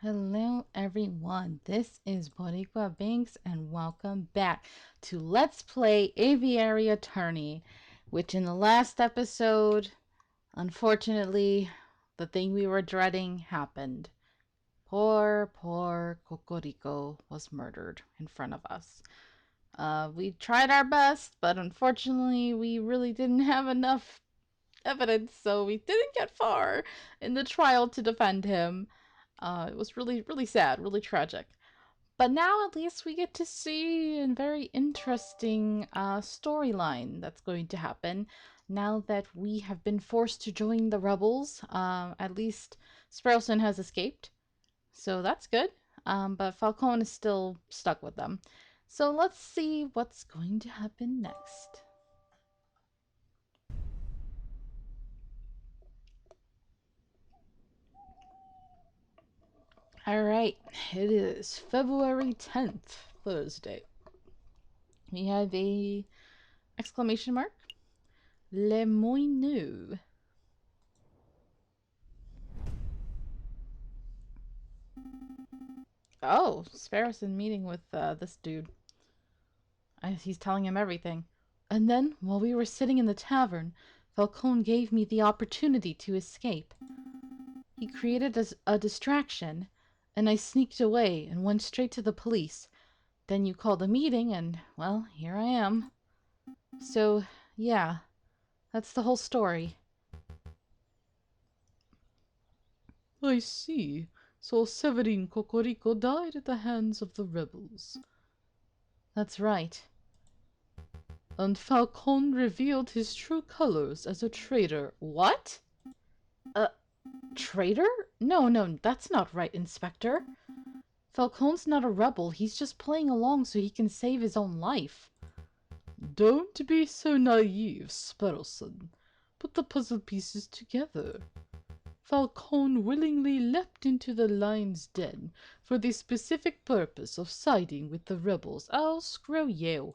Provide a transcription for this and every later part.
Hello everyone, this is Boricua Banks and welcome back to Let's Play Aviary Attorney, which in the last episode, unfortunately, the thing we were dreading happened. Poor Cocorico was murdered in front of us. We tried our best, but unfortunately we really didn't have enough evidence, so we didn't get far in the trial to defend him. It was really sad, really tragic. But now at least we get to see a very interesting storyline that's going to happen now that we have been forced to join the rebels. At least Sparrowson has escaped, so that's good. But Falcon is still stuck with them. So let's see what's going to happen next. All right, it is February 10th, Thursday. We have a exclamation mark. Le Moineau. Oh, Sparrow's in meeting with this dude. He's telling him everything. And then, while we were sitting in the tavern, Falcon gave me the opportunity to escape. He created a distraction, and I sneaked away and went straight to the police. Then you called a meeting, and, well, here I am. So, yeah, that's the whole story. I see. So Severin Cocorico died at the hands of the rebels. That's right. And Falcon revealed his true colors as a traitor. What? A traitor? No, that's not right, Inspector. Falcon's not a rebel. He's just playing along so he can save his own life. Don't be so naive, Sparrowson. Put the puzzle pieces together. Falcon willingly leapt into the lion's den for the specific purpose of siding with the rebels. Oh, screw you.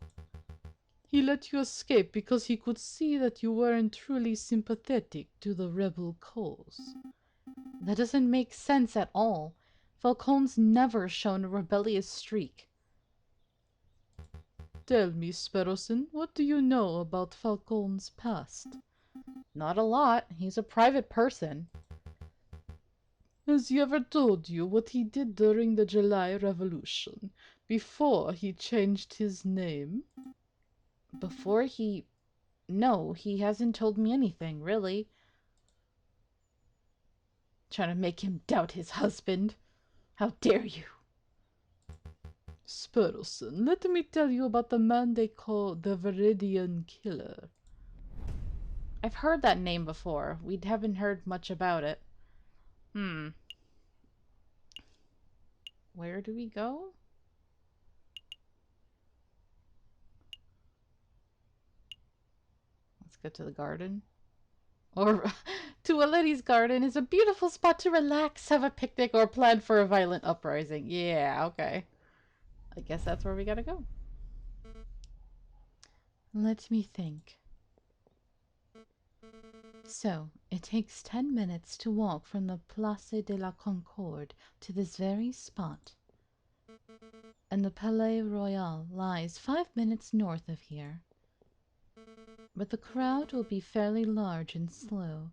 He let you escape because he could see that you weren't truly sympathetic to the rebel cause. That doesn't make sense at all. Falcon's never shown a rebellious streak. Tell me, Sparrowson, what do you know about Falcon's past? Not a lot. He's a private person. Has he ever told you what he did during the July Revolution, before he changed his name? Before he... No, he hasn't told me anything, really. Trying to make him doubt his husband. How dare you? Sparrowson, let me tell you about the man they call the Viridian Killer. I've heard that name before. We haven't heard much about it. Where do we go? Let's go to the garden. Or to a lady's garden is a beautiful spot to relax, have a picnic, or plan for a violent uprising. Yeah, okay. I guess that's where we gotta go. Let me think. So, it takes 10 minutes to walk from the Place de la Concorde to this very spot. And the Palais Royal lies 5 minutes north of here. But the crowd will be fairly large and slow.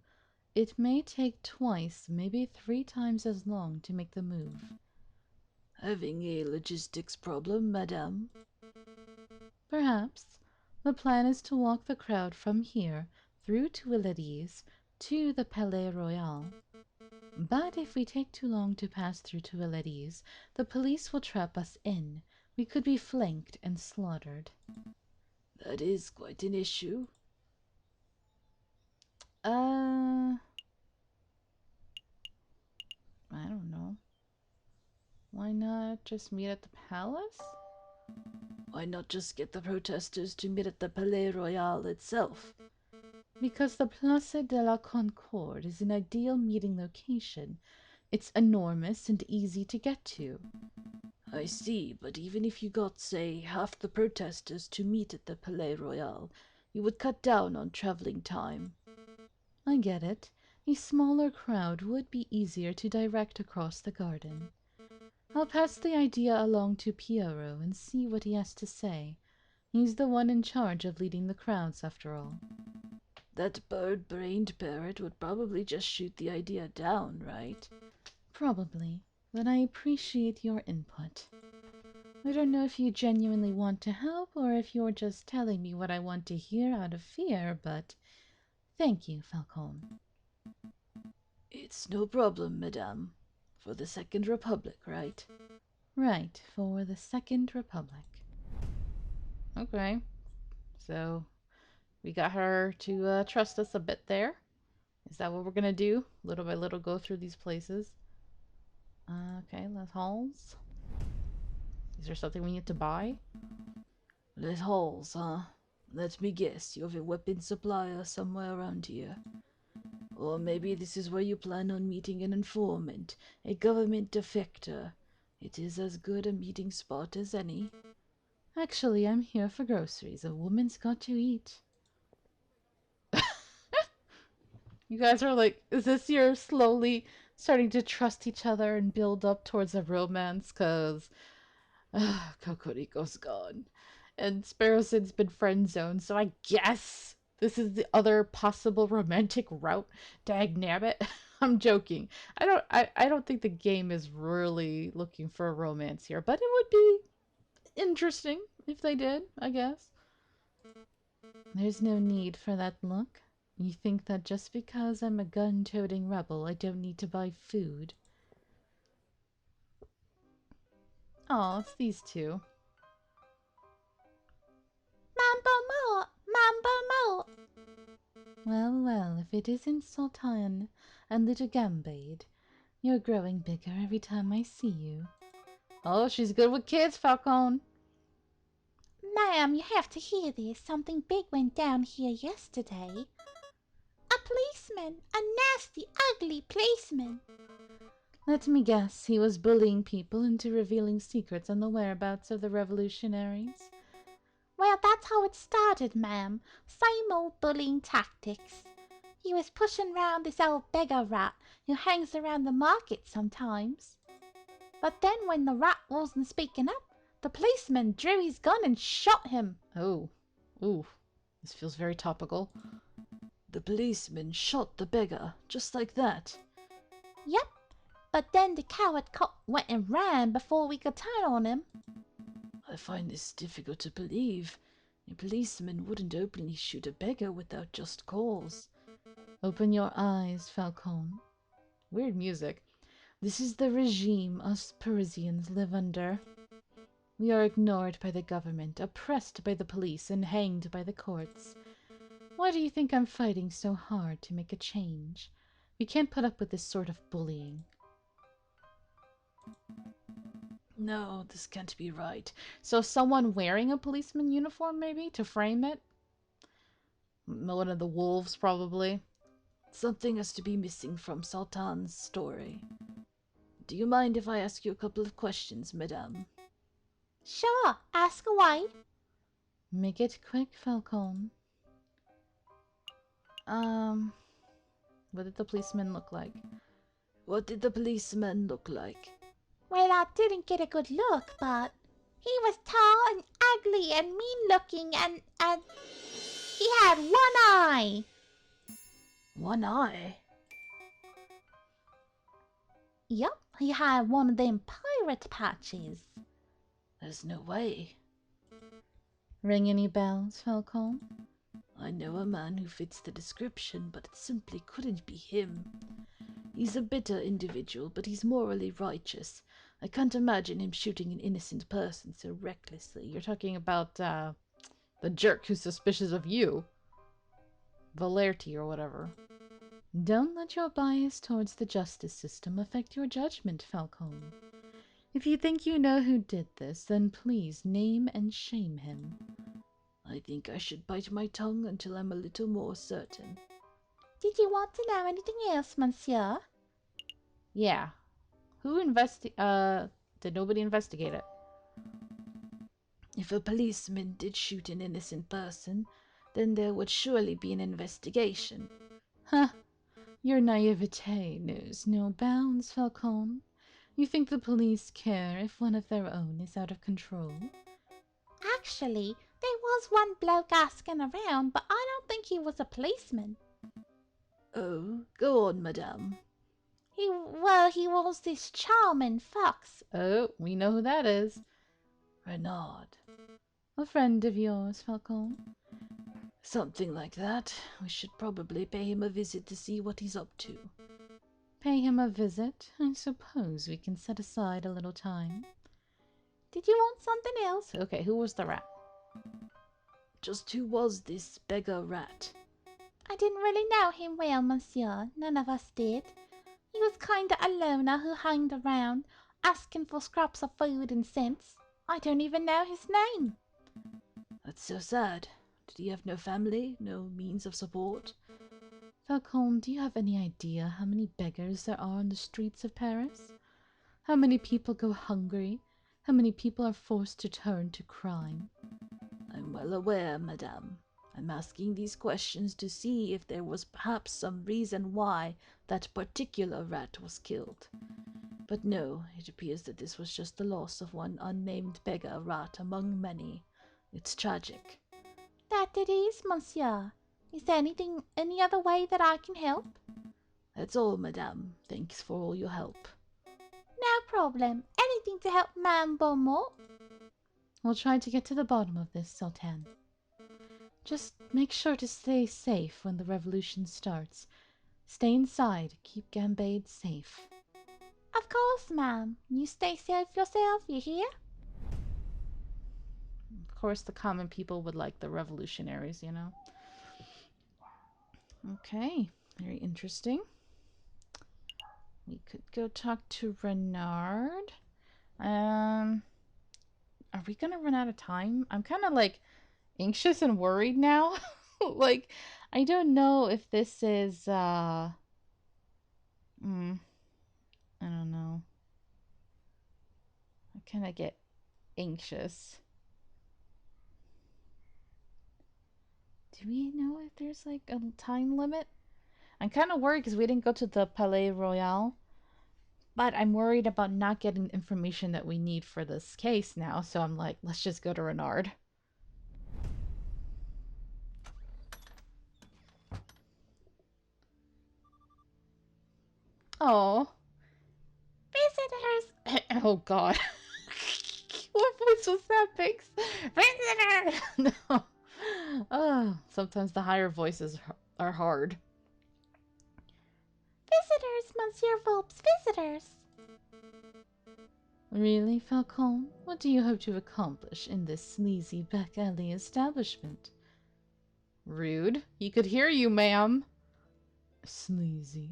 It may take twice, maybe 3 times as long to make the move. Having a logistics problem, madame? Perhaps. The plan is to walk the crowd from here, through Tuileries, to the Palais Royal. But if we take too long to pass through Tuileries, the police will trap us in. We could be flanked and slaughtered. That is quite an issue. I don't know. Why not just meet at the palace? Why not just get the protesters to meet at the Palais Royal itself? Because the Place de la Concorde is an ideal meeting location. It's enormous and easy to get to. I see, but even if you got, say, half the protesters to meet at the Palais Royal, you would cut down on traveling time. I get it. A smaller crowd would be easier to direct across the garden. I'll pass the idea along to Piero and see what he has to say. He's the one in charge of leading the crowds, after all. That bird-brained parrot would probably just shoot the idea down, right? Probably, but I appreciate your input. I don't know if you genuinely want to help or if you're just telling me what I want to hear out of fear, but thank you, Falcon. It's no problem, madame. For the Second Republic, right? Right, for the Second Republic. Okay, so we got her to trust us a bit there. Is that what we're gonna do? Little by little go through these places. Okay, Les Halls. Is there something we need to buy? Les Halls, huh? Let me guess, you have a weapon supplier somewhere around here. Or maybe this is where you plan on meeting an informant, a government defector. It is as good a meeting spot as any. Actually, I'm here for groceries. A woman's got to eat. You guys are like, is this year slowly starting to trust each other and build up towards a romance? Because Cocorico's gone. And Sparrowson's been friend zoned, so I guess this is the other possible romantic route. Dag nabbit. I'm joking. I don't think the game is really looking for a romance here, but it would be interesting if they did, I guess. There's no need for that look. You think that just because I'm a gun-toting rebel, I don't need to buy food? Oh, it's these two. Mambo Mo! Mambo Mo! Well, well, if it isn't Sultan and little Gambade, you're growing bigger every time I see you. Oh, she's good with kids, Falcon. Ma'am, you have to hear this. Something big went down here yesterday. A policeman! A nasty, ugly policeman! Let me guess, he was bullying people into revealing secrets on the whereabouts of the revolutionaries. Well, that's how it started, ma'am. Same old bullying tactics. He was pushing round this old beggar rat who hangs around the market sometimes. But then when the rat wasn't speaking up, the policeman drew his gun and shot him. Oh, ooh, this feels very topical. The policeman shot the beggar, just like that. Yep, but then the coward cop went and ran before we could turn on him. I find this difficult to believe. A policeman wouldn't openly shoot a beggar without just cause. Open your eyes, Falcon. Weird music. This is the regime us Parisians live under. We are ignored by the government, oppressed by the police, and hanged by the courts. Why do you think I'm fighting so hard to make a change? We can't put up with this sort of bullying. No, this can't be right. So someone wearing a policeman uniform, maybe, to frame it? One of the wolves, probably. Something has to be missing from Sultan's story. Do you mind if I ask you a couple of questions, madame? Sure, ask away. Make it quick, Falcon. What did the policeman look like? What did the policeman look like? Well, I didn't get a good look, but he was tall and ugly and mean-looking and he had one eye. One eye? Yup, he had one of them pirate patches. There's no way. Ring any bells, Falcon? I know a man who fits the description, but it simply couldn't be him. He's a bitter individual, but he's morally righteous. I can't imagine him shooting an innocent person so recklessly. You're talking about the jerk who's suspicious of you. Valerti or whatever. Don't let your bias towards the justice system affect your judgment, Falcon. If you think you know who did this, then please name and shame him. I think I should bite my tongue until I'm a little more certain. Did you want to know anything else, monsieur? Yeah. Did nobody investigate it? If a policeman did shoot an innocent person, then there would surely be an investigation. Huh. Your naivete knows no bounds, Falcon. You think the police care if one of their own is out of control? Actually, there was one bloke asking around, but I don't think he was a policeman. Oh, go on, madame. He was this charming fox. Oh, we know who that is. Renard. A friend of yours, Falcon. Something like that. We should probably pay him a visit to see what he's up to. Pay him a visit? I suppose we can set aside a little time. Did you want something else? Okay, who was the rat? Just who was this beggar rat? I didn't really know him well, monsieur. None of us did. He was kinda a loner who hung around, asking for scraps of food and cents. I don't even know his name. That's so sad. Did he have no family, no means of support? Falcon, do you have any idea how many beggars there are on the streets of Paris? How many people go hungry? How many people are forced to turn to crime? I'm well aware, madame. I'm asking these questions to see if there was perhaps some reason why that particular rat was killed. But no, it appears that this was just the loss of one unnamed beggar rat among many. It's tragic. That it is, monsieur. Is there any other way that I can help? That's all, madame. Thanks for all your help. No problem. Anything to help Madame Beaumont. We'll try to get to the bottom of this, Sultan. Just make sure to stay safe when the revolution starts. Stay inside. Keep Gambade safe. Of course, ma'am. You stay safe yourself, you hear? Of course, the common people would like the revolutionaries, you know. Okay, very interesting. We could go talk to Renard. Are we gonna run out of time? I'm kind of like anxious and worried now. Like, I don't know if this is I don't know. I kind of get anxious. Do we know if there's like a time limit? I'm kind of worried because we didn't go to the Palais Royal. But I'm worried about not getting information that we need for this case now. So I'm like, let's just go to Renard. Oh. Visitors! Oh, God. What voice was that, Pinks? Visitor! No. Oh, sometimes the higher voices are hard. Visitors, Monsieur Volpes, visitors! Really, Falcon? What do you hope to accomplish in this sleazy back alley establishment? Rude. He could hear you, ma'am. Sleazy.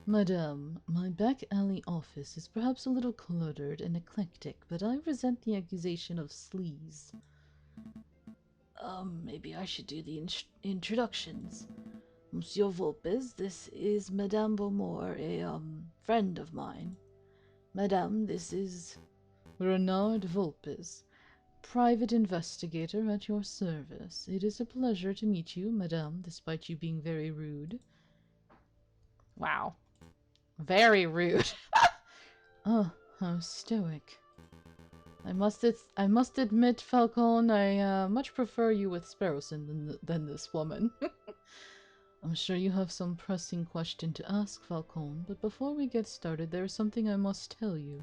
Madame, my back alley office is perhaps a little cluttered and eclectic, but I resent the accusation of sleaze. Maybe I should do the introductions. Monsieur Volpes, this is Madame Beaumont, a, friend of mine. Madame, this is... Renard Volpes, private investigator at your service. It is a pleasure to meet you, madame, despite you being very rude. Wow. Very rude. Oh, how stoic. I must admit, Falcon, I much prefer you with Sparrowson than this woman. I'm sure you have some pressing question to ask, Falcon, but before we get started, there is something I must tell you.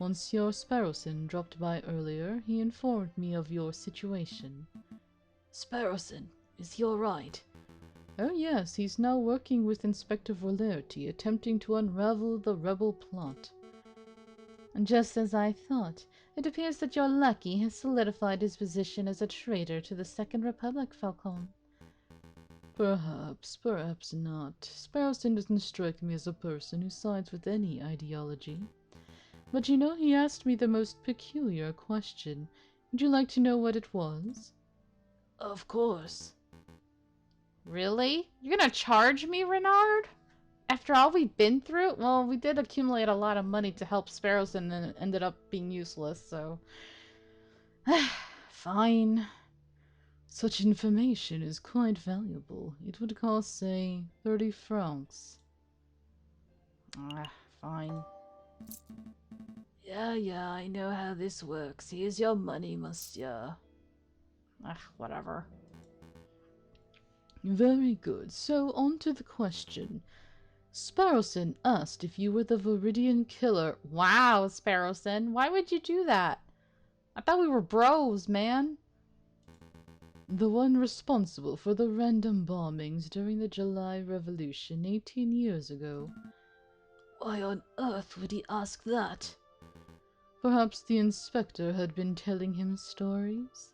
Monsieur Sparrowson dropped by earlier. He informed me of your situation. Sparrowson, is he alright? Oh yes, he's now working with Inspector Volerty, attempting to unravel the rebel plot. And just as I thought, it appears that your lackey has solidified his position as a traitor to the Second Republic, Falcon. Perhaps, perhaps not. Sparrowson doesn't strike me as a person who sides with any ideology. But you know, he asked me the most peculiar question. Would you like to know what it was? Of course. Really? You're gonna charge me, Renard? After all we've been through? Well, we did accumulate a lot of money to help Sparrows and then it ended up being useless, so... Fine. Such information is quite valuable. It would cost, say, 30 francs. Fine. Yeah, I know how this works. Here's your money, monsieur. Ugh, whatever. Very good. So, on to the question. Sparrowson asked if you were the Viridian killer. Wow, Sparrowson, why would you do that? I thought we were bros, man. The one responsible for the random bombings during the July Revolution 18 years ago. Why on earth would he ask that? Perhaps the inspector had been telling him stories?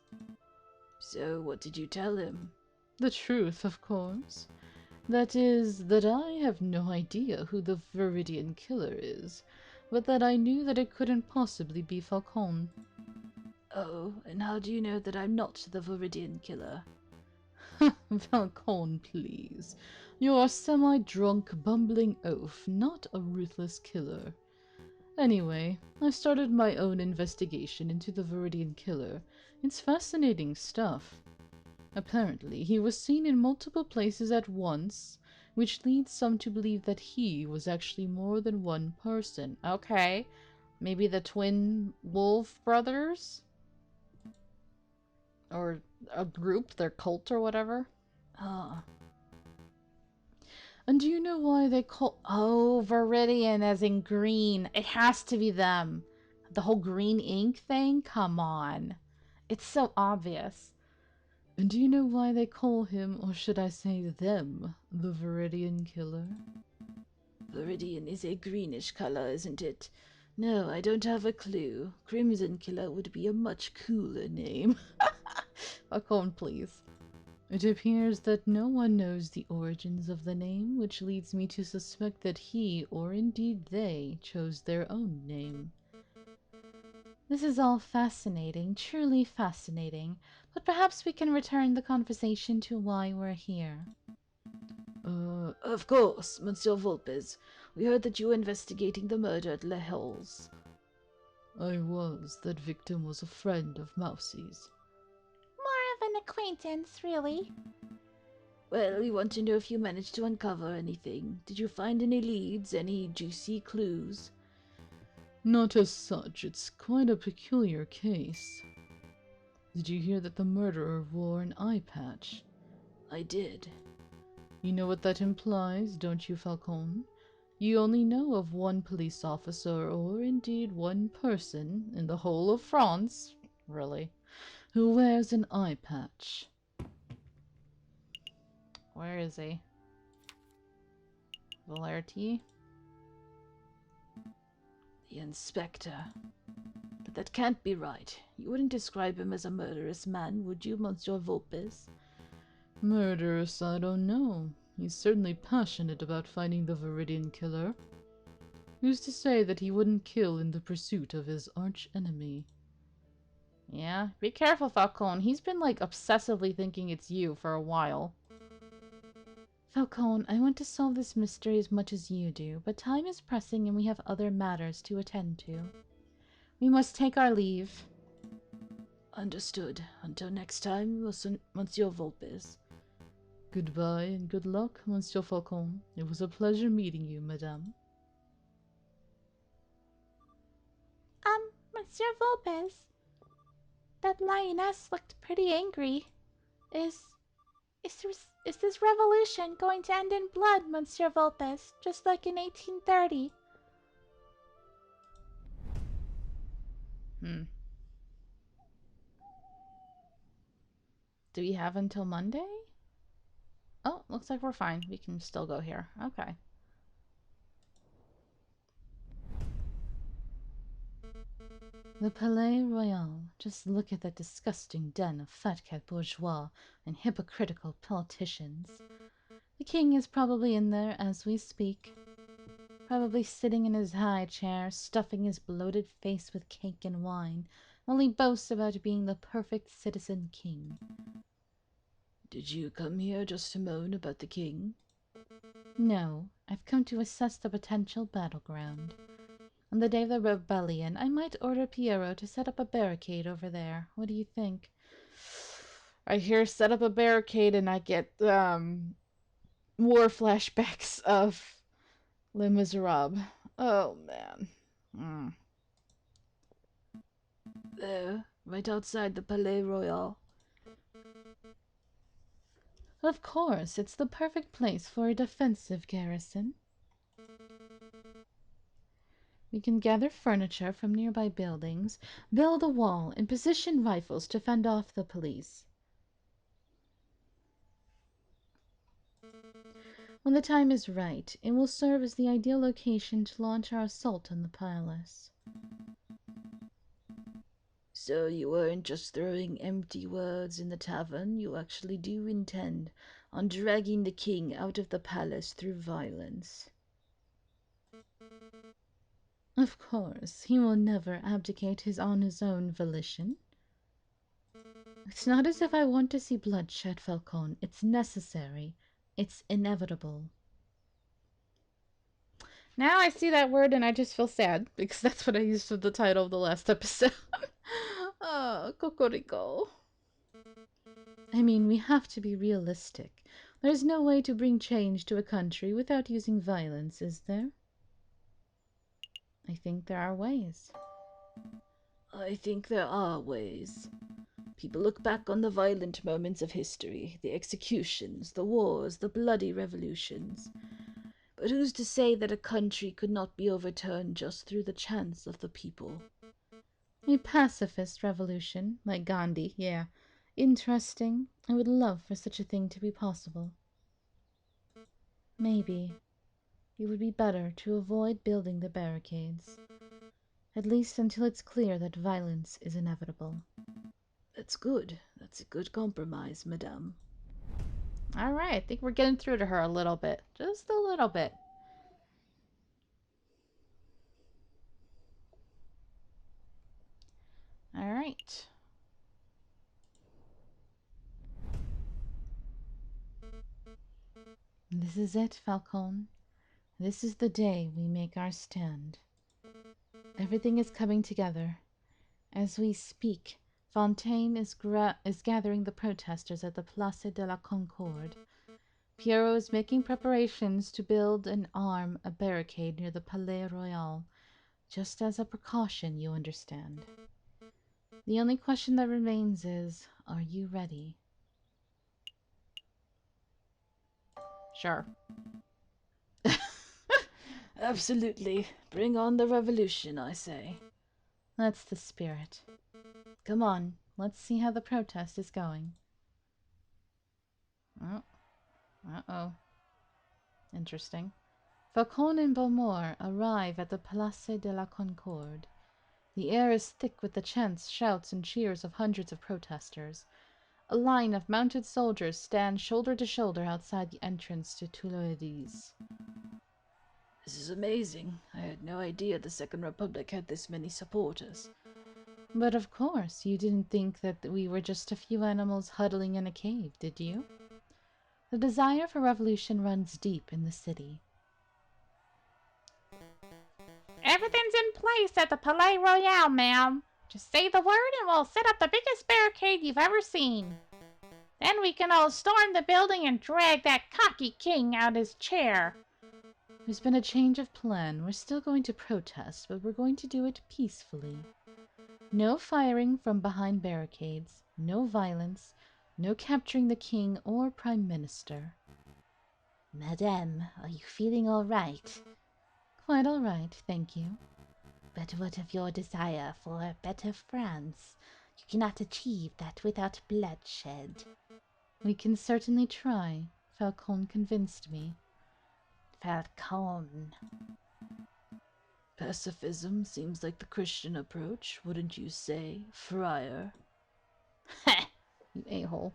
So, what did you tell him? The truth, of course. That is, that I have no idea who the Viridian killer is, but that I knew that it couldn't possibly be Falcon. Oh, and how do you know that I'm not the Viridian killer? Falcon, please. You're a semi-drunk, bumbling oaf, not a ruthless killer. Anyway, I started my own investigation into the Viridian killer. It's fascinating stuff. Apparently, he was seen in multiple places at once, which leads some to believe that he was actually more than one person. Okay, maybe the twin Wolf brothers? Or a group, their cult or whatever? Ah, And do you know why they call... Oh, Viridian as in green. It has to be them. The whole green ink thing? Come on. It's so obvious. And do you know why they call him, or should I say them, the Viridian Killer? Viridian is a greenish color, isn't it? No, I don't have a clue. Crimson Killer would be a much cooler name. Falcon, please. It appears that no one knows the origins of the name, which leads me to suspect that he, or indeed they, chose their own name. This is all fascinating, truly fascinating, but perhaps we can return the conversation to why we're here. Of course, Monsieur Volpes. We heard that you were investigating the murder at Les Halles. I was. That victim was a friend of Mousie's. More of an acquaintance, really. Well, we want to know if you managed to uncover anything. Did you find any leads, any juicy clues? Not as such. It's quite a peculiar case. Did you hear that the murderer wore an eye patch? I did. You know what that implies, don't you, Falcon? You only know of one police officer, or indeed one person, in the whole of France, really, who wears an eye patch. Where is he? Valerty? The inspector. But that can't be right. You wouldn't describe him as a murderous man, would you, Monsieur Volpes? Murderous, I don't know. He's certainly passionate about finding the Viridian killer. Who's to say that he wouldn't kill in the pursuit of his arch-enemy? Yeah, be careful, Falcon. He's been, like, obsessively thinking it's you for a while. Falcon, I want to solve this mystery as much as you do, but time is pressing and we have other matters to attend to. We must take our leave. Understood. Until next time, Monsieur Volpes. Goodbye and good luck, Monsieur Falcon. It was a pleasure meeting you, madame. Monsieur Volpes, that lioness looked pretty angry. Is this revolution going to end in blood, Monsieur Volpes, just like in 1830? Do we have until Monday? Oh, looks like we're fine. We can still go here. Okay. The Palais Royal. Just look at that disgusting den of fat-cat bourgeois and hypocritical politicians. The king is probably in there as we speak. Probably sitting in his high chair, stuffing his bloated face with cake and wine, while he boasts about being the perfect citizen king. Did you come here just to moan about the king? No, I've come to assess the potential battleground. On the day of the rebellion, I might order Piero to set up a barricade over there. What do you think? I hear set up a barricade and I get, war flashbacks of Les Miserables. Oh, man. Hmm. There, right outside the Palais Royal. Of course, it's the perfect place for a defensive garrison. We can gather furniture from nearby buildings, build a wall, and position rifles to fend off the police. When the time is right, it will serve as the ideal location to launch our assault on the palace. So you weren't just throwing empty words in the tavern, you actually do intend on dragging the king out of the palace through violence. Of course, he will never abdicate his on his own volition. It's not as if I want to see bloodshed, Falcon. It's necessary. It's inevitable. Now I see that word and I just feel sad because that's what I used for the title of the last episode. Oh, Cocorico. I mean, we have to be realistic. There's no way to bring change to a country without using violence, is there? I think there are ways. I think there are ways. People look back on the violent moments of history, the executions, the wars, the bloody revolutions. But who's to say that a country could not be overturned just through the chance of the people? A pacifist revolution, like Gandhi, yeah. Interesting. I would love for such a thing to be possible. Maybe it would be better to avoid building the barricades, at least until it's clear that violence is inevitable. That's good. That's a good compromise, madame. All right, I think we're getting through to her a little bit. Just a little bit. All right. This is it, Falcon. This is the day we make our stand. Everything is coming together. As we speak, Fontaine is gathering the protesters at the Place de la Concorde. Pierrot is making preparations to build and arm a barricade near the Palais Royal, just as a precaution, you understand. The only question that remains is, are you ready? Sure. Absolutely. Bring on the revolution, I say. That's the spirit. Come on, let's see how the protest is going. Oh, uh-oh. Interesting. Falcon and Beaumont arrive at the Place de la Concorde. The air is thick with the chants, shouts, and cheers of hundreds of protesters. A line of mounted soldiers stands shoulder to shoulder outside the entrance to Tuileries. This is amazing. I had no idea the Second Republic had this many supporters. But of course, you didn't think that we were just a few animals huddling in a cave, did you? The desire for revolution runs deep in the city. Everything's in place at the Palais Royal, ma'am. Just say the word and we'll set up the biggest barricade you've ever seen. Then we can all storm the building and drag that cocky king out his chair. There's been a change of plan. We're still going to protest, but we're going to do it peacefully. No firing from behind barricades, no violence, no capturing the king or prime minister. Madame, are you feeling all right? Quite all right, thank you. But what of your desire for a better France? You cannot achieve that without bloodshed. We can certainly try. Falcon convinced me. Falcon. Pacifism seems like the Christian approach, wouldn't you say, friar? Ha! You a-hole.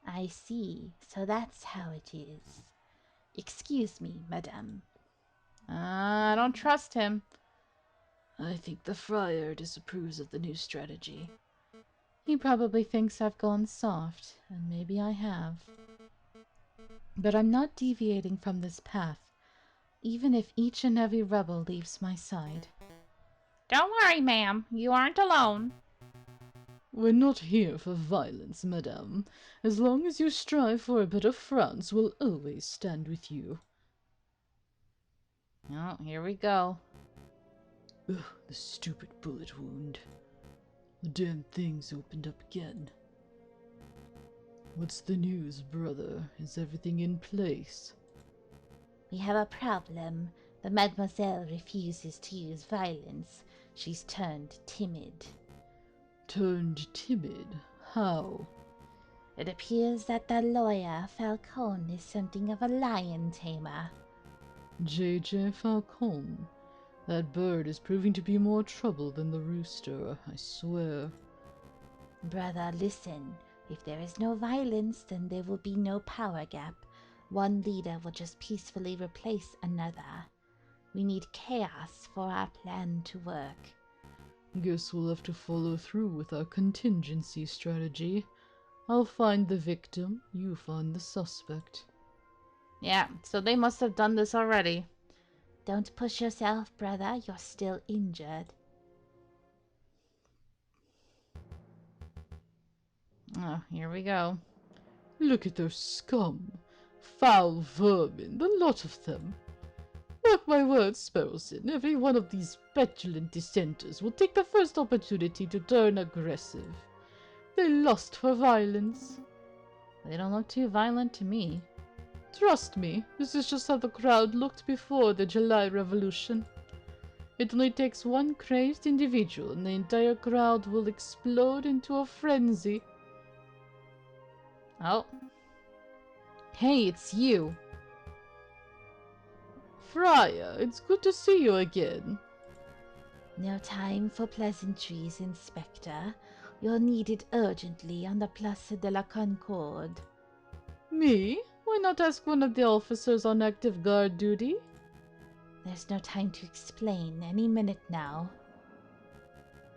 I see. So that's how it is. Excuse me, madame. I don't trust him. I think the friar disapproves of the new strategy. He probably thinks I've gone soft, and maybe I have. But I'm not deviating from this path, even if each and every rebel leaves my side. Don't worry, ma'am. You aren't alone. We're not here for violence, madame. As long as you strive for a better France, we'll always stand with you. Oh, here we go. Ugh, the stupid bullet wound. The damn thing's opened up again. What's the news, brother? Is everything in place? We have a problem. The mademoiselle refuses to use violence. She's turned timid. Turned timid? How? It appears that the lawyer, Falcon, is something of a lion tamer. J.J. Falcon. That bird is proving to be more trouble than the rooster, I swear. Brother, listen. If there is no violence, then there will be no power gap. One leader will just peacefully replace another. We need chaos for our plan to work. Guess we'll have to follow through with our contingency strategy. I'll find the victim, you find the suspect. Yeah, so they must have done this already. Don't push yourself, brother. You're still injured. Oh, here we go. Look at their scum. Foul vermin, the lot of them. Mark my words, Sparrowson, every one of these petulant dissenters will take the first opportunity to turn aggressive. They lust for violence. They don't look too violent to me. Trust me, this is just how the crowd looked before the July Revolution. It only takes one crazed individual and the entire crowd will explode into a frenzy. Oh. Hey, it's you. Friar, it's good to see you again. No time for pleasantries, Inspector. You're needed urgently on the Place de la Concorde. Me? Why not ask one of the officers on active guard duty? There's no time to explain. Any minute now.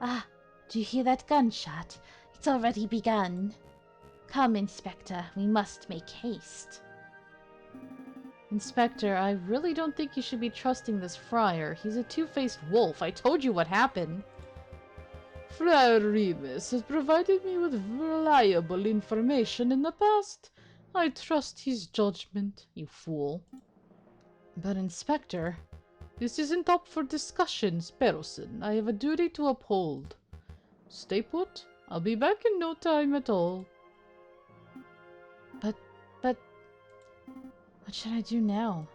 Ah, do you hear that gunshot? It's already begun. Come, Inspector. We must make haste. Inspector, I really don't think you should be trusting this friar. He's a two-faced wolf. I told you what happened. Friar Remus has provided me with reliable information in the past. I trust his judgment, you fool. But Inspector... This isn't up for discussion, Sparrowson. I have a duty to uphold. Stay put. I'll be back in no time at all. But... What should I do now?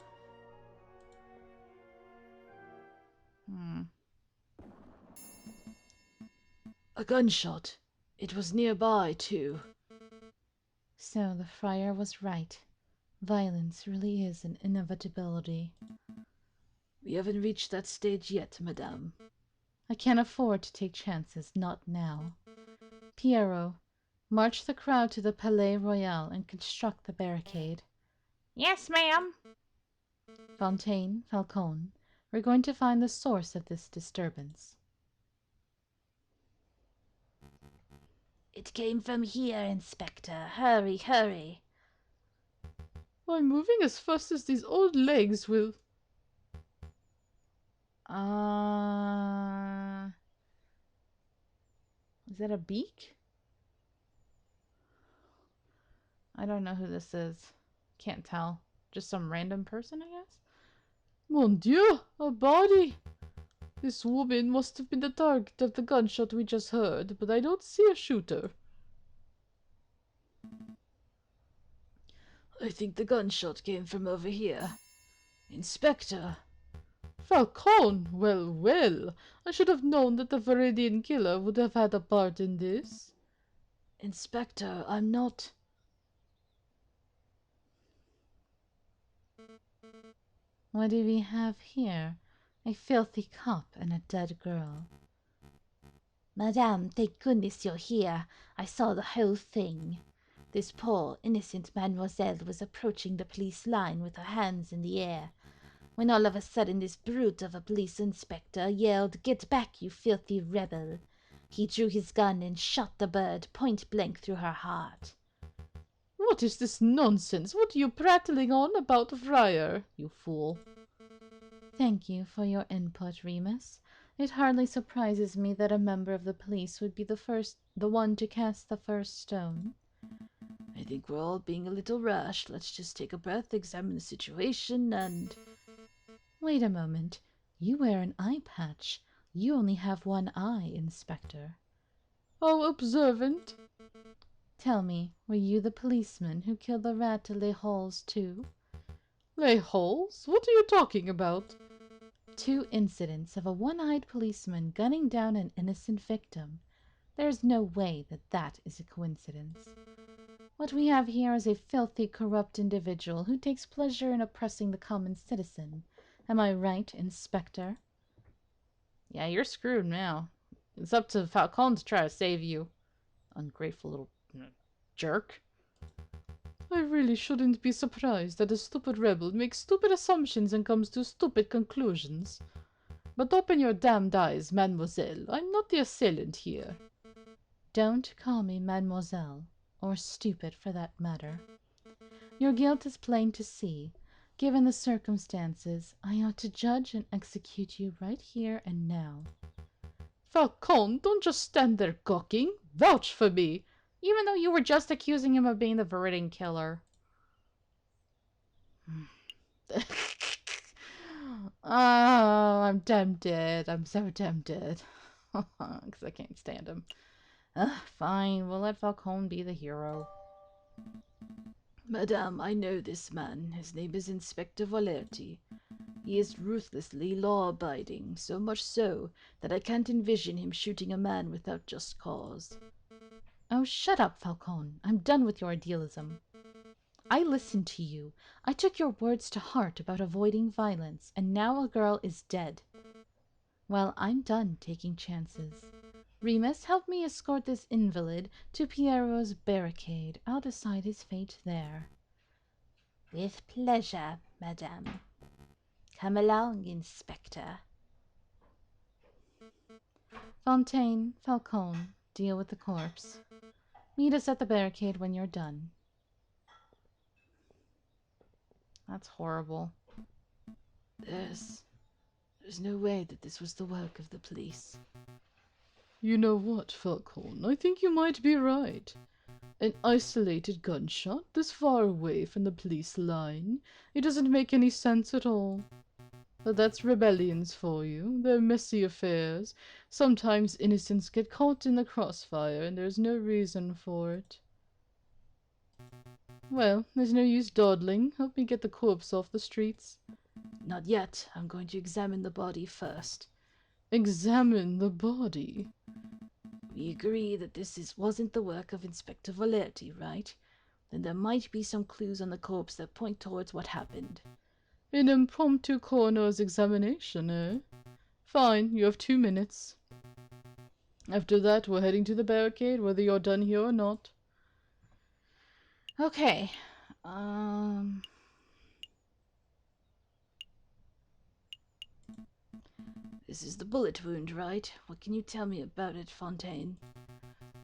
A gunshot. It was nearby, too. So the friar was right. Violence really is an inevitability. We haven't reached that stage yet, madame. I can't afford to take chances, not now. Pierrot, march the crowd to the Palais Royal and construct the barricade. Yes, ma'am. Fontaine, Falcon, we're going to find the source of this disturbance. It came from here, Inspector. Hurry, hurry. I'm moving as fast as these old legs will. Is that a beak? I don't know who this is. Can't tell. Just some random person, I guess? Mon Dieu, a body! This woman must have been the target of the gunshot we just heard, but I don't see a shooter. I think the gunshot came from over here. Inspector! Falcon! Well, well! I should have known that the Viridian killer would have had a part in this. Inspector, I'm not... What do we have here? A filthy cop and a dead girl. Madame, thank goodness you're here. I saw the whole thing. This poor, innocent mademoiselle was approaching the police line with her hands in the air, when all of a sudden this brute of a police inspector yelled, "Get back, you filthy rebel!" He drew his gun and shot the bird point blank through her heart. What is this nonsense? What are you prattling on about, Friar, you fool? Thank you for your input, Remus. It hardly surprises me that a member of the police would be the one to cast the first stone. I think we're all being a little rash. Let's just take a breath, examine the situation, and... Wait a moment. You wear an eye patch. You only have one eye, Inspector. How observant. Tell me, were you the policeman who killed the rat at Les Halles too? Les Halles? What are you talking about? 2 incidents of a one-eyed policeman gunning down an innocent victim. There's no way that that is a coincidence. What we have here is a filthy, corrupt individual who takes pleasure in oppressing the common citizen. Am I right, Inspector? Yeah, you're screwed now. It's up to Falcon to try to save you. Ungrateful little jerk. I really shouldn't be surprised that a stupid rebel makes stupid assumptions and comes to stupid conclusions. But open your damned eyes, mademoiselle. I'm not the assailant here. Don't call me mademoiselle, or stupid for that matter. Your guilt is plain to see. Given the circumstances, I ought to judge and execute you right here and now. Falcon, don't just stand there gawking. Vouch for me, even though you were just accusing him of being the Viridian killer. Oh, I'm tempted. I'm so tempted. Because I can't stand him. Fine, we'll let Falcon be the hero. Madame, I know this man. His name is Inspector Valerti. He is ruthlessly law-abiding, so much so that I can't envision him shooting a man without just cause. Oh, shut up, Falcon. I'm done with your idealism. I listened to you. I took your words to heart about avoiding violence, and now a girl is dead. Well, I'm done taking chances. Remus, help me escort this invalid to Pierrot's barricade. I'll decide his fate there. With pleasure, madame. Come along, Inspector. Fontaine, Falcon, deal with the corpse. Meet us at the barricade when you're done. That's horrible. There's no way that this was the work of the police. You know what, Falcon? I think you might be right. An isolated gunshot this far away from the police line. It doesn't make any sense at all. But that's rebellions for you. They're messy affairs. Sometimes innocents get caught in the crossfire and there's no reason for it. Well, there's no use dawdling. Help me get the corpse off the streets. Not yet. I'm going to examine the body first. Examine the body. We agree that wasn't the work of Inspector Valerti, right? Then there might be some clues on the corpse that point towards what happened. An impromptu coroner's examination, eh? Fine, you have 2 minutes. After that, we're heading to the barricade, whether you're done here or not. Okay. This is the bullet wound, right? What can you tell me about it, Fontaine?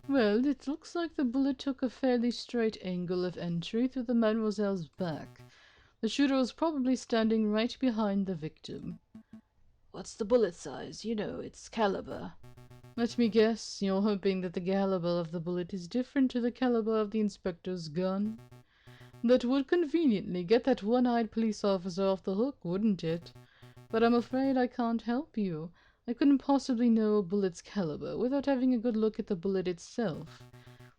Well, it looks like the bullet took a fairly straight angle of entry through the mademoiselle's back. The shooter was probably standing right behind the victim. What's the bullet size? You know, its caliber. Let me guess, you're hoping that the caliber of the bullet is different to the caliber of the inspector's gun? That would conveniently get that one-eyed police officer off the hook, wouldn't it? But I'm afraid I can't help you. I couldn't possibly know a bullet's caliber without having a good look at the bullet itself.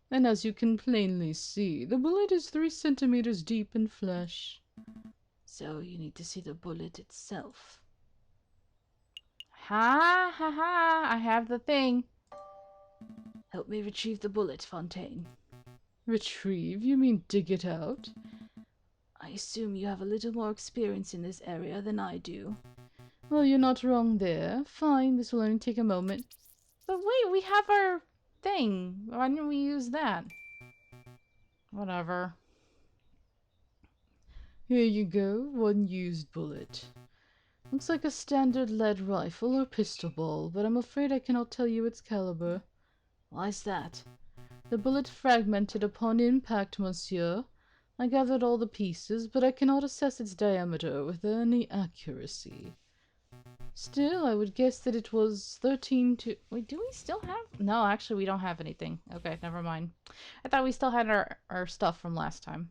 And as you can plainly see, the bullet is 3 centimeters deep in flesh. So you need to see the bullet itself. Ha ha ha, I have the thing. Help me retrieve the bullet, Fontaine. Retrieve? You mean dig it out? I assume you have a little more experience in this area than I do. Well, you're not wrong there. Fine, this will only take a moment. But wait, we have our thing. Why didn't we use that? Whatever. Here you go, 1 used bullet. Looks like a standard lead rifle or pistol ball, but I'm afraid I cannot tell you its caliber. Why's that? The bullet fragmented upon impact, monsieur. I gathered all the pieces, but I cannot assess its diameter with any accuracy. Still, I would guess that it was 13 to... Wait, do we still have... No, actually, we don't have anything. Okay, never mind. I thought we still had our stuff from last time.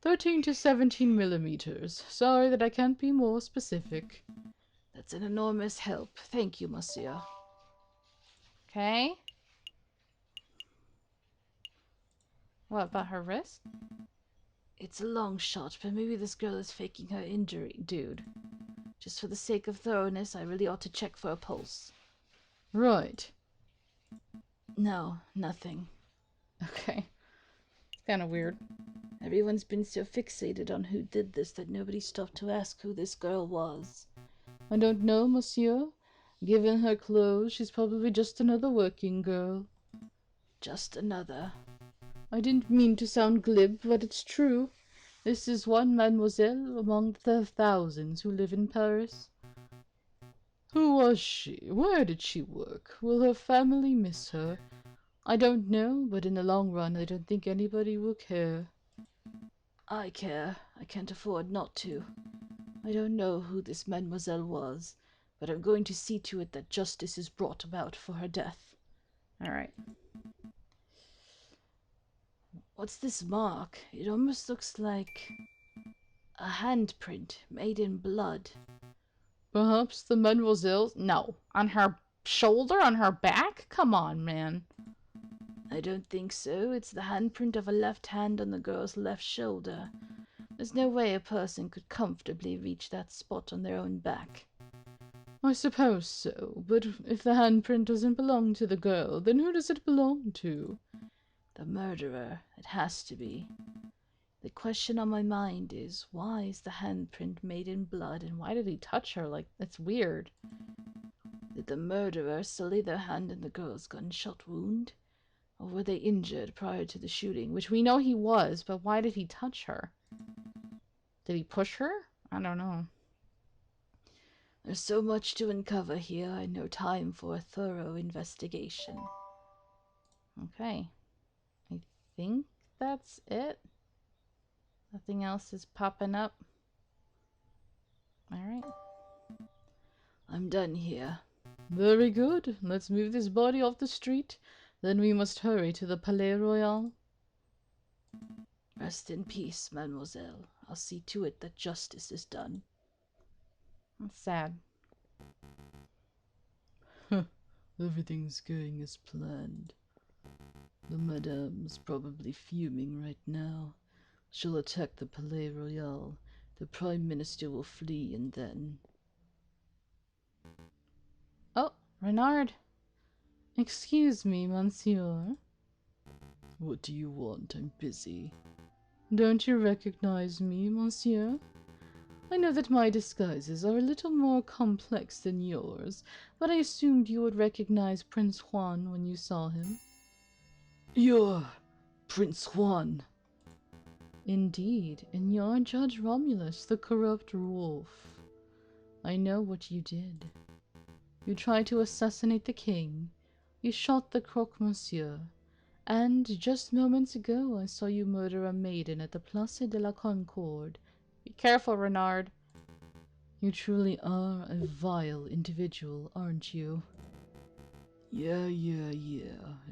13 to 17 millimeters. Sorry that I can't be more specific. That's an enormous help. Thank you, monsieur. Okay. What about her wrist? It's a long shot, but maybe this girl is faking her injury, dude. Just for the sake of thoroughness, I really ought to check for a pulse. Right. No, nothing. Okay. It's kind of weird. Everyone's been so fixated on who did this that nobody stopped to ask who this girl was. I don't know, monsieur. Given her clothes, she's probably just another working girl. Just another. I didn't mean to sound glib, but it's true. This is one mademoiselle among the thousands who live in Paris. Who was she? Where did she work? Will her family miss her? I don't know, but in the long run, I don't think anybody will care. I care. I can't afford not to. I don't know who this mademoiselle was, but I'm going to see to it that justice is brought about for her death. All right. What's this mark? It almost looks like a handprint made in blood. Perhaps the mademoiselle... No. On her shoulder? On her back? Come on, man. I don't think so. It's the handprint of a left hand on the girl's left shoulder. There's no way a person could comfortably reach that spot on their own back. I suppose so, but if the handprint doesn't belong to the girl, then who does it belong to? The murderer. It has to be. The question on my mind is, why is the handprint made in blood, and Why did he touch her? Like, that's weird. did the murderer sully their hand in the girl's gunshot wound? Or were they injured prior to the shooting? Which we know he was, but why did he touch her? Did he push her? I don't know. There's so much to uncover here, I had no time for a thorough investigation. Okay. I think that's it. Nothing else is popping up. All right. I'm done here. Very good. Let's move this body off the street. Then we must hurry to the Palais Royal. Rest in peace, mademoiselle. I'll see to it that justice is done. That's sad. Everything's going as planned. The madame's probably fuming right now. She'll attack the Palais Royal. The Prime Minister will flee, and then... Oh, Renard. Excuse me, monsieur. What do you want? I'm busy. Don't you recognize me, monsieur? I know that my disguises are a little more complex than yours, but I assumed you would recognize Prince Juan when you saw him. You're Prince Juan. Indeed, and you're Judge Romulus, the corrupt wolf. I know what you did. You tried to assassinate the king. You shot the croque-monsieur. And just moments ago I saw you murder a maiden at the Place de la Concorde. Be careful, Renard. You truly are a vile individual, aren't you? Yeah.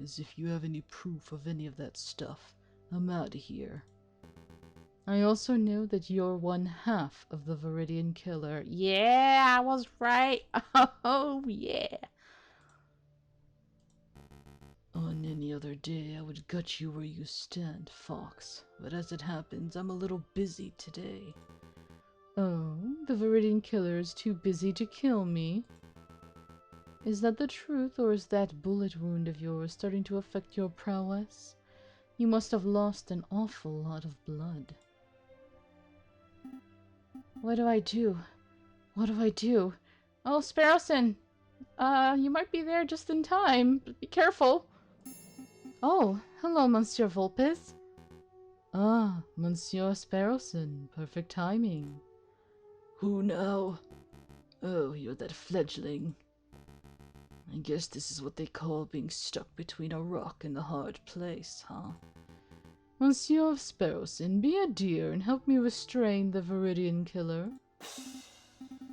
As if you have any proof of any of that stuff. I'm out of here. I also know that you're one half of the Viridian Killer. Yeah, I was right. Oh, yeah. On any other day, I would gut you where you stand, Fox. But as it happens, I'm a little busy today. Oh, the Viridian Killer is too busy to kill me? Is that the truth, or is that bullet wound of yours starting to affect your prowess? You must have lost an awful lot of blood. What do I do? What do I do? Oh, Sparrowson! You might be there just in time. But be careful. Oh, hello, Monsieur Vulpes. Ah, Monsieur Sparrowson. Perfect timing. Who now? Oh, you're that fledgling. I guess this is what they call being stuck between a rock and a hard place, huh? Monsieur Sparrowson, be a dear and help me restrain the Viridian Killer.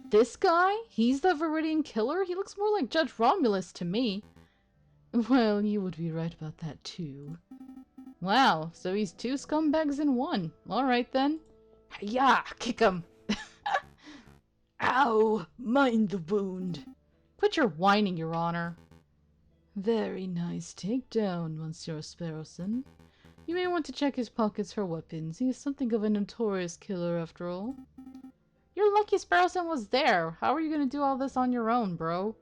This guy? He's the Viridian Killer? He looks more like Judge Romulus to me. Well, you would be right about that too. Wow, so he's two scumbags in one. Alright then. Yeah, kick him. Ow! Mind the wound. Quit your whining, Your Honor. Very nice takedown, Monsieur Sparrowson. You may want to check his pockets for weapons. He is something of a notorious killer, after all. You're lucky Sparrowson was there. How are you going to do all this on your own, bro?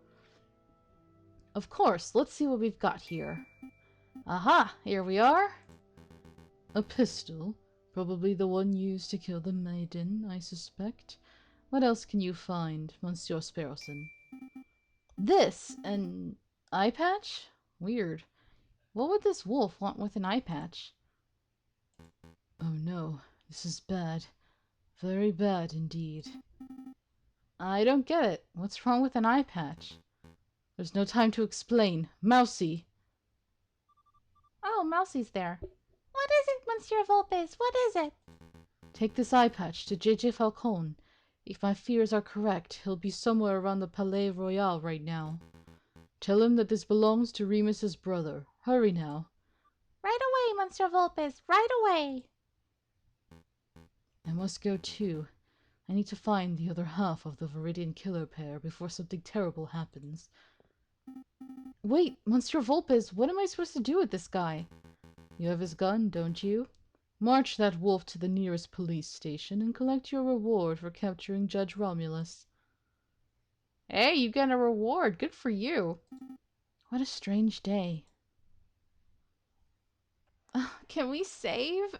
Of course. Let's see what we've got here. Aha! Here we are. A pistol. Probably the one used to kill the maiden, I suspect. What else can you find, Monsieur Sparrowson? This! An eye patch? Weird. What would this wolf want with an eye patch? Oh no, this is bad. Very bad indeed. I don't get it. What's wrong with an eye patch? There's no time to explain. Mousy! Oh, Mousie's there. What is it, Monsieur Vulpes? What is it? Take this eye patch to J.J. Falcon. If my fears are correct, he'll be somewhere around the Palais Royal right now. Tell him that this belongs to Remus's brother. Hurry now. Right away, Monsieur Vulpes. Right away. I must go too. I need to find the other half of the Viridian killer pair before something terrible happens. Wait, Monsieur Vulpes, what am I supposed to do with this guy? You have his gun, don't you? March that wolf to the nearest police station and collect your reward for capturing Judge Romulus. Hey, you get a reward. Good for you. What a strange day. Can we save?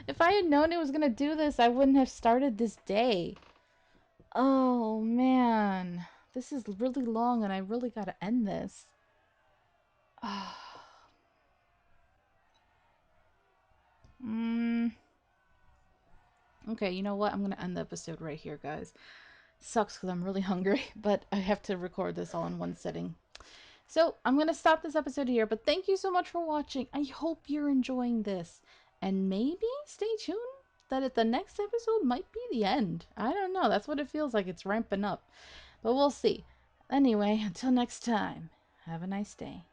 If I had known it was gonna do this, I wouldn't have started this day. Oh, man. This is really long and I really gotta end this. Okay, you know what? I'm gonna end the episode right here, guys. Sucks because I'm really hungry, but I have to record this all in one sitting. So I'm going to stop this episode here, but thank you so much for watching. I hope you're enjoying this. And maybe stay tuned that at the next episode might be the end. I don't know. That's what it feels like. It's ramping up. But we'll see. Anyway, until next time, have a nice day.